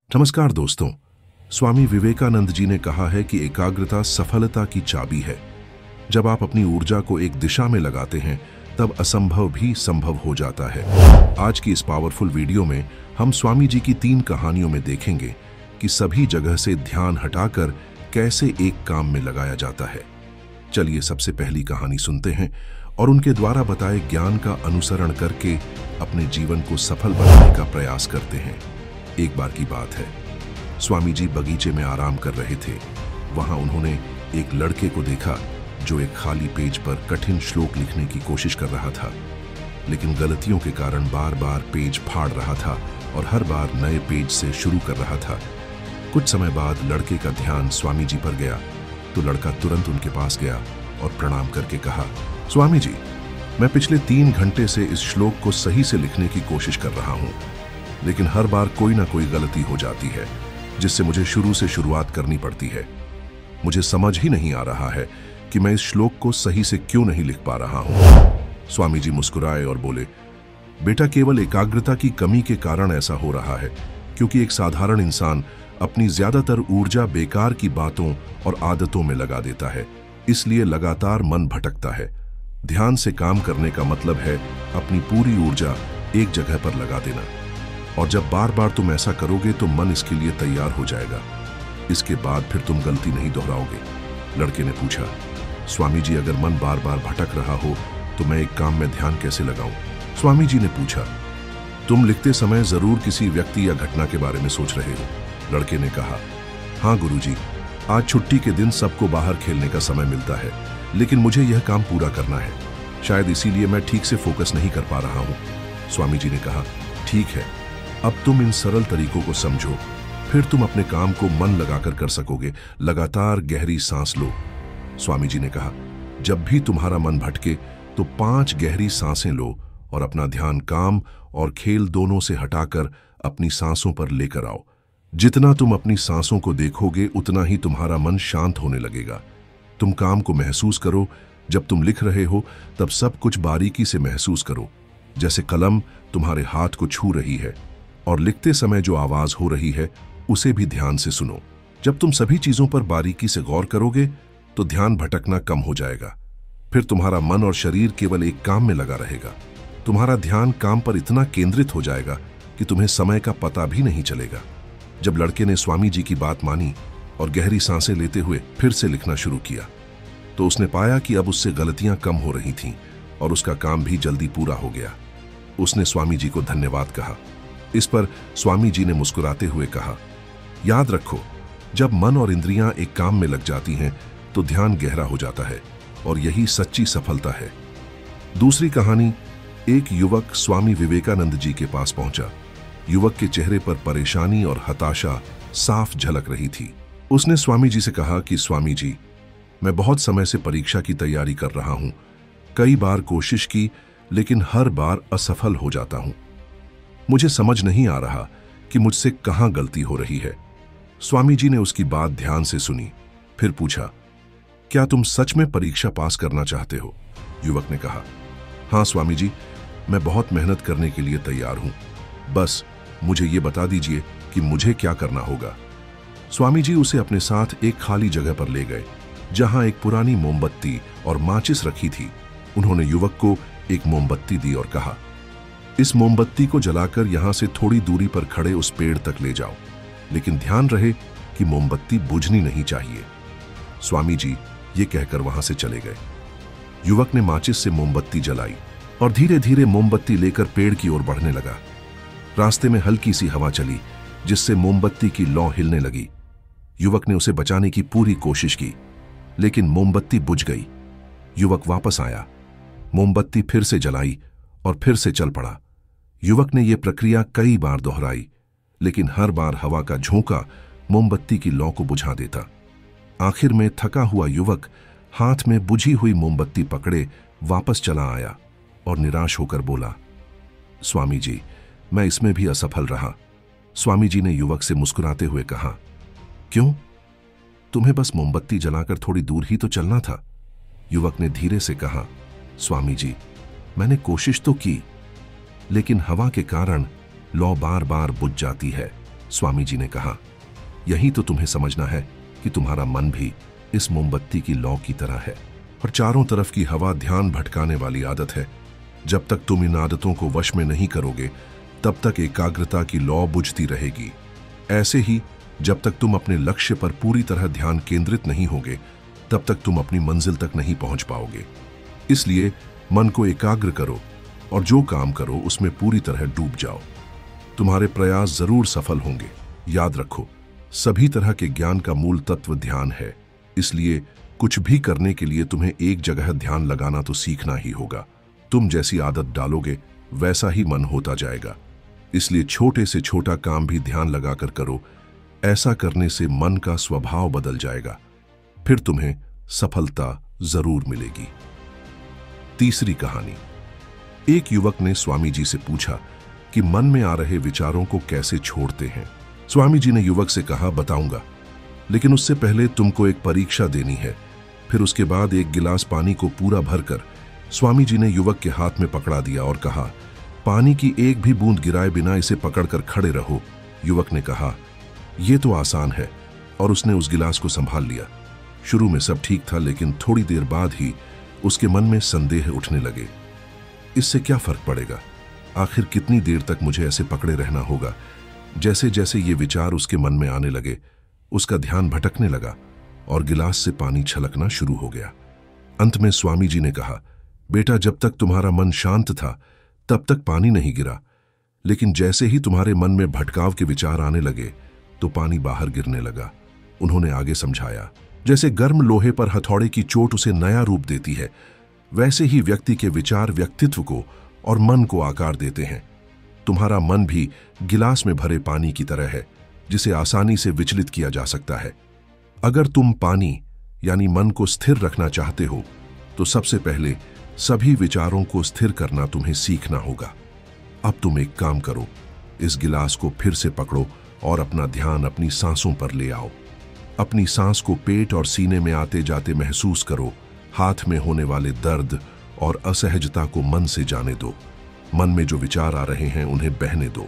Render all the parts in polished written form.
नमस्कार दोस्तों। स्वामी विवेकानंद जी ने कहा है कि एकाग्रता सफलता की चाबी है। जब आप अपनी ऊर्जा को एक दिशा में लगाते हैं तब असंभव भी संभव हो जाता है। आज की इस पावरफुल वीडियो में हम स्वामी जी की 3 कहानियों में देखेंगे कि सभी जगह से ध्यान हटाकर कैसे एक काम में लगाया जाता है। चलिए सबसे पहली कहानी सुनते हैं और उनके द्वारा बताए ज्ञान का अनुसरण करके अपने जीवन को सफल बनाने का प्रयास करते हैं। एक बार की बात है, स्वामी जी बगीचे में आराम कर रहे थे। वहां उन्होंने एक लड़के को देखा जो एक खाली पेज पर कठिन श्लोक लिखने की कोशिश कर रहा था, लेकिन गलतियों के कारण बार बार पेज फाड़ रहा था और हर बार नए पेज से शुरू कर रहा था। कुछ समय बाद लड़के का ध्यान स्वामी जी पर गया तो लड़का तुरंत उनके पास गया और प्रणाम करके कहा, स्वामी जी, मैं पिछले 3 घंटे से इस श्लोक को सही से लिखने की कोशिश कर रहा हूं, लेकिन हर बार कोई ना कोई गलती हो जाती है जिससे मुझे शुरू से शुरुआत करनी पड़ती है। मुझे समझ ही नहीं आ रहा है कि मैं इस श्लोक को सही से क्यों नहीं लिख पा रहा हूं। स्वामी जी मुस्कुराए और बोले, बेटा, केवल एकाग्रता की कमी के कारण ऐसा हो रहा है, क्योंकि एक साधारण इंसान अपनी ज्यादातर ऊर्जा बेकार की बातों और आदतों में लगा देता है, इसलिए लगातार मन भटकता है। ध्यान से काम करने का मतलब है अपनी पूरी ऊर्जा एक जगह पर लगा देना, और जब बार बार तुम ऐसा करोगे तो मन इसके लिए तैयार हो जाएगा। इसके बाद फिर तुम गलती नहीं दोहराओगे। लड़के ने पूछा, स्वामी जी, अगर मन बार बार भटक रहा हो तो मैं एक काम में ध्यान कैसे लगाऊं? स्वामी जी ने पूछा, तुम लिखते समय जरूर किसी व्यक्ति या घटना के बारे में सोच रहे हो। लड़के ने कहा, हाँ गुरुजी, आज छुट्टी के दिन सबको बाहर खेलने का समय मिलता है, लेकिन मुझे यह काम पूरा करना है। शायद इसीलिए मैं ठीक से फोकस नहीं कर पा रहा हूं। स्वामी जी ने कहा, ठीक है, अब तुम इन सरल तरीकों को समझो, फिर तुम अपने काम को मन लगाकर कर सकोगे। लगातार गहरी सांस लो। स्वामी जी ने कहा, जब भी तुम्हारा मन भटके तो 5 गहरी सांसें लो और अपना ध्यान काम और खेल दोनों से हटाकर अपनी सांसों पर लेकर आओ। जितना तुम अपनी सांसों को देखोगे उतना ही तुम्हारा मन शांत होने लगेगा। तुम काम को महसूस करो। जब तुम लिख रहे हो तब सब कुछ बारीकी से महसूस करो, जैसे कलम तुम्हारे हाथ को छू रही है, और लिखते समय जो आवाज हो रही है उसे भी ध्यान से सुनो। जब तुम सभी चीजों पर बारीकी से गौर करोगे तो ध्यान भटकना कम हो जाएगा। फिर तुम्हारा मन और शरीर केवल एक काम में लगा रहेगा। तुम्हारा ध्यान काम पर इतना केंद्रित हो जाएगा कि तुम्हें समय का पता भी नहीं चलेगा। जब लड़के ने स्वामी जी की बात मानी और गहरी सांसें लेते हुए फिर से लिखना शुरू किया तो उसने पाया कि अब उससे गलतियां कम हो रही थीं और उसका काम भी जल्दी पूरा हो गया। उसने स्वामी जी को धन्यवाद कहा। इस पर स्वामी जी ने मुस्कुराते हुए कहा, याद रखो, जब मन और इंद्रियां एक काम में लग जाती हैं तो ध्यान गहरा हो जाता है, और यही सच्ची सफलता है। दूसरी कहानी, एक युवक स्वामी विवेकानंद जी के पास पहुंचा। युवक के चेहरे पर परेशानी और हताशा साफ झलक रही थी। उसने स्वामी जी से कहा कि स्वामी जी, मैं बहुत समय से परीक्षा की तैयारी कर रहा हूं। कई बार कोशिश की, लेकिन हर बार असफल हो जाता हूं। मुझे समझ नहीं आ रहा कि मुझसे कहां गलती हो रही है। स्वामी जी ने उसकी बात ध्यान से सुनी, फिर पूछा, क्या तुम सच में परीक्षा पास करना चाहते हो? युवक ने कहा, हाँ स्वामी जी, मैं बहुत मेहनत करने के लिए तैयार हूं। बस मुझे ये बता दीजिए कि मुझे क्या करना होगा। स्वामी जी उसे अपने साथ एक खाली जगह पर ले गए जहां एक पुरानी मोमबत्ती और माचिस रखी थी। उन्होंने युवक को एक मोमबत्ती दी और कहा, इस मोमबत्ती को जलाकर यहां से थोड़ी दूरी पर खड़े उस पेड़ तक ले जाओ, लेकिन ध्यान रहे कि मोमबत्ती बुझनी नहीं चाहिए। स्वामी जी ये कहकर वहां से चले गए। युवक ने माचिस से मोमबत्ती जलाई और धीरे धीरे मोमबत्ती लेकर पेड़ की ओर बढ़ने लगा। रास्ते में हल्की सी हवा चली जिससे मोमबत्ती की लौ हिलने लगी। युवक ने उसे बचाने की पूरी कोशिश की, लेकिन मोमबत्ती बुझ गई। युवक वापस आया, मोमबत्ती फिर से जलाई और फिर से चल पड़ा। युवक ने यह प्रक्रिया कई बार दोहराई, लेकिन हर बार हवा का झोंका मोमबत्ती की लौ को बुझा देता। आखिर में थका हुआ युवक हाथ में बुझी हुई मोमबत्ती पकड़े वापस चला आया और निराश होकर बोला, स्वामी जी, मैं इसमें भी असफल रहा। स्वामी जी ने युवक से मुस्कुराते हुए कहा, क्यों? तुम्हें बस मोमबत्ती जलाकर थोड़ी दूर ही तो चलना था। युवक ने धीरे से कहा, स्वामी जी, मैंने कोशिश तो की, लेकिन हवा के कारण लौ बार बार बुझ जाती है। स्वामी जी ने कहा, यही तो तुम्हें समझना है कि तुम्हारा मन भी इस मोमबत्ती की लौ की तरह है और चारों तरफ की हवा ध्यान भटकाने वाली आदत है। जब तक तुम इन आदतों को वश में नहीं करोगे तब तक एकाग्रता की लौ बुझती रहेगी। ऐसे ही जब तक तुम अपने लक्ष्य पर पूरी तरह ध्यान केंद्रित नहीं होगे तब तक तुम अपनी मंजिल तक नहीं पहुंच पाओगे। इसलिए मन को एकाग्र करो और जो काम करो उसमें पूरी तरह डूब जाओ। तुम्हारे प्रयास जरूर सफल होंगे। याद रखो, सभी तरह के ज्ञान का मूल तत्व ध्यान है। इसलिए कुछ भी करने के लिए तुम्हें एक जगह ध्यान लगाना तो सीखना ही होगा। तुम जैसी आदत डालोगे वैसा ही मन होता जाएगा। इसलिए छोटे से छोटा काम भी ध्यान लगाकर करो। ऐसा करने से मन का स्वभाव बदल जाएगा, फिर तुम्हें सफलता जरूर मिलेगी। तीसरी कहानी। एक युवक ने स्वामी जी से पूछा कि मन में आ रहे विचारों को कैसे छोड़ते हैं। स्वामी जी ने युवक से कहा, बताऊंगा, लेकिन उससे पहले तुमको एक परीक्षा देनी है। फिर उसके बाद एक गिलास पानी को पूरा भरकर स्वामी जी ने युवक के हाथ में पकड़ा दिया और कहा, पानी की एक भी बूंद गिराए बिना इसे पकड़कर खड़े रहो। युवक ने कहा, यह तो आसान है, और उसने उस गिलास को संभाल लिया। शुरू में सब ठीक था, लेकिन थोड़ी देर बाद ही उसके मन में संदेह उठने लगे। इससे क्या फर्क पड़ेगा? आखिर कितनी देर तक मुझे ऐसे पकड़े रहना होगा? जैसे जैसे ये विचार उसके मन में आने लगे, उसका ध्यान भटकने लगा और गिलास से पानी छलकना शुरू हो गया। अंत में स्वामी जी ने कहा, बेटा, जब तक तुम्हारा मन शांत था तब तक पानी नहीं गिरा, लेकिन जैसे ही तुम्हारे मन में भटकाव के विचार आने लगे तो पानी बाहर गिरने लगा। उन्होंने आगे समझाया, जैसे गर्म लोहे पर हथौड़े की चोट उसे नया रूप देती है, वैसे ही व्यक्ति के विचार व्यक्तित्व को और मन को आकार देते हैं। तुम्हारा मन भी गिलास में भरे पानी की तरह है, जिसे आसानी से विचलित किया जा सकता है। अगर तुम पानी यानी मन को स्थिर रखना चाहते हो तो सबसे पहले सभी विचारों को स्थिर करना तुम्हें सीखना होगा। अब तुम एक काम करो, इस गिलास को फिर से पकड़ो और अपना ध्यान अपनी सांसों पर ले आओ। अपनी सांस को पेट और सीने में आते जाते महसूस करो। हाथ में होने वाले दर्द और असहजता को मन से जाने दो। मन में जो विचार आ रहे हैं उन्हें बहने दो।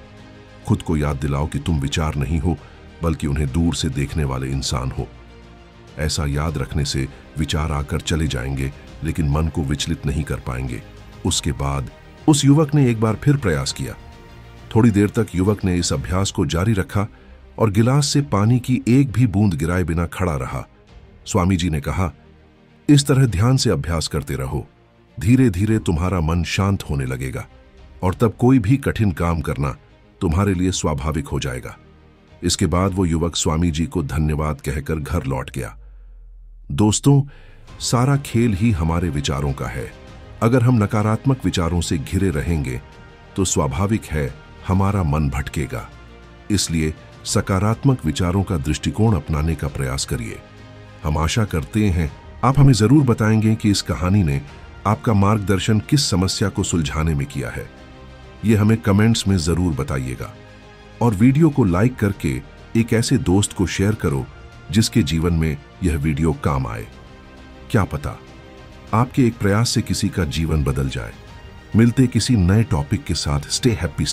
खुद को याद दिलाओ कि तुम विचार नहीं हो, बल्कि उन्हें दूर से देखने वाले इंसान हो। ऐसा याद रखने से विचार आकर चले जाएंगे, लेकिन मन को विचलित नहीं कर पाएंगे। उसके बाद उस युवक ने एक बार फिर प्रयास किया। थोड़ी देर तक युवक ने इस अभ्यास को जारी रखा और गिलास से पानी की एक भी बूंद गिराए बिना खड़ा रहा। स्वामी जी ने कहा, इस तरह ध्यान से अभ्यास करते रहो। धीरे धीरे तुम्हारा मन शांत होने लगेगा और तब कोई भी कठिन काम करना तुम्हारे लिए स्वाभाविक हो जाएगा। इसके बाद वो युवक स्वामी जी को धन्यवाद कहकर घर लौट गया। दोस्तों, सारा खेल ही हमारे विचारों का है। अगर हम नकारात्मक विचारों से घिरे रहेंगे तो स्वाभाविक है हमारा मन भटकेगा। इसलिए सकारात्मक विचारों का दृष्टिकोण अपनाने का प्रयास करिए। हम आशा करते हैं आप हमें जरूर बताएंगे कि इस कहानी ने आपका मार्गदर्शन किस समस्या को सुलझाने में किया है। ये हमें कमेंट्स में जरूर बताइएगा और वीडियो को लाइक करके एक ऐसे दोस्त को शेयर करो जिसके जीवन में यह वीडियो काम आए। क्या पता आपके एक प्रयास से किसी का जीवन बदल जाए। मिलते किसी नए टॉपिक के साथ। Stay happy.